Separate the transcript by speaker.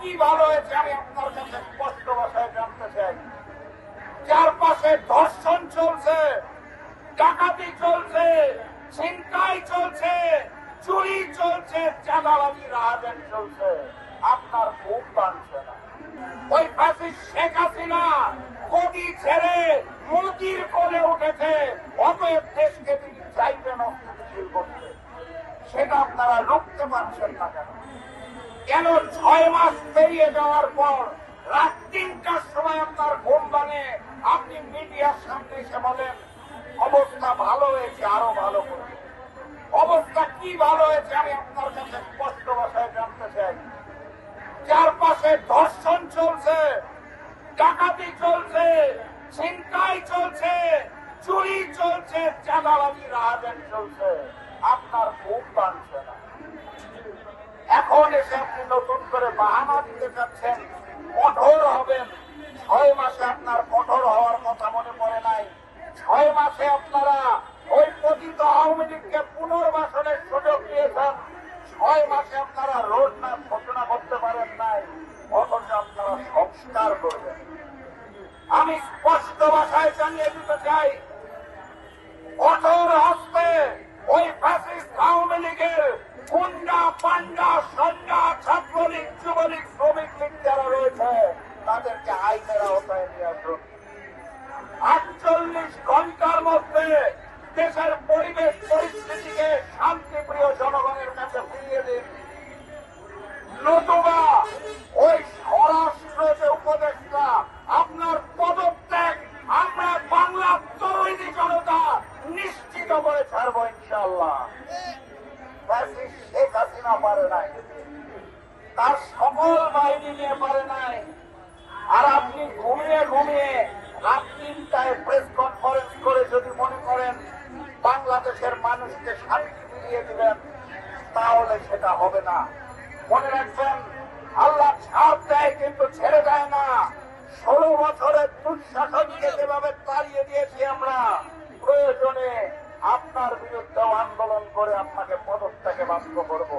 Speaker 1: কি ভালো হয়েছে আমি আপনার কাছে স্পষ্ট ভাষায় জানতে চাই। চারপাশে ধর্ষণ চলছে, ডাকাতি চলছে, ছিনতাই চলছে, চুরি চলছে, চাঁদাবাজি রাহাজান চলছে, আপনার ঘুম ভাঙছে না। ওই ফ্যাসিস্ট শেখ হাসিনা গদি ছেড়ে মোদির কোলে উঠেছে, অতএব দেশকে তিনি চাইবেন অস্থিতিশীল করতে, সেটা আপনারা রুখতে পারছেন না কেন? কেন 6 মাস পেরিয়ে যাওয়ার পর রাত 3টার সময় আপনার ঘুম ভাঙে, আপনি মিডিয়ার সামনে এসে বলেন অবস্থা ভালো হয়েছে, আরো ভালো করবে। অবস্থা কি ভালো হয়েছে আমি আপনার কাছে স্পষ্ট ভাষায় জানতে চাই। চারপাশে ধর্ষণ চলছে, ডাকাতি চলছে, ছিনতাই চলছে, চুরি চলছে, চাঁদাবাজি রাহাজান চলছে, আপনার ঘুম ভাঙছে না। এখন এসে আপনি নতুন করে বাহানা দিতে চাচ্ছেন কঠোর হবেন। 6 মাসে আপনার কঠোর হওয়ার কথা মনে পড়ে নাই। 6 মাসে আপনারা ওই পতিত আওয়ামী লীগকে পুনর্বাসনের সুযোগ দিয়েছেন। 6 মাসে আপনারা রোড ম্যাপ ঘোষণা করতে পারেন নাই, অথচ আপনারা সংস্কার করবেন। আমি স্পষ্ট ভাষায় জানিয়ে দিতে চাই, কঠোর হস্তে ওই ফ্যাসিস্ট আওয়ামী লীগের গুন্ডা, পান্ডা, সন্ডা, ছাত্রলীগ, যুবলীগ, শ্রমিক লীগ যারা রয়েছে তাদেরকে আইনের আওতায় নিয়ে আসুন। 48 ঘন্টার মধ্যে দেশের পরিবেশ পরিস্থিতিকে শান্তিপ্রিয় জনগণের কাছে ফিরিয়ে দিন, নতুবা ওই স্বরাষ্ট্র যে উপদেষ্টা আপনার পদত্যাগ আমরা বাংলার তরুণী জনতা নিশ্চিত করে ছাড়ব ইনশাআল্লাহ। শেখ হাসিনা পারে নাই, তার সকল বাহিনী নিয়ে পারে নাই, আর আপনি ঘুমিয়ে ঘুমিয়ে রাত 3টায় প্রেস কনফারেন্স করে যদি মনে করেন বাংলাদেশের মানুষকে শান্তি ফিরিয়ে দিবেন, তাহলে সেটা হবে না। মনে রাখবেন, আল্লাহ ছাড় দেয় কিন্তু ছেড়ে দেয় না। 16 বছরের দুঃশাসনকে যেভাবে তাড়িয়ে দিয়েছি আমরা, প্রয়োজনে আপনার বিরুদ্ধে আন্দোলন করে আপনাকে পদত্যাগে বাধ্য করব।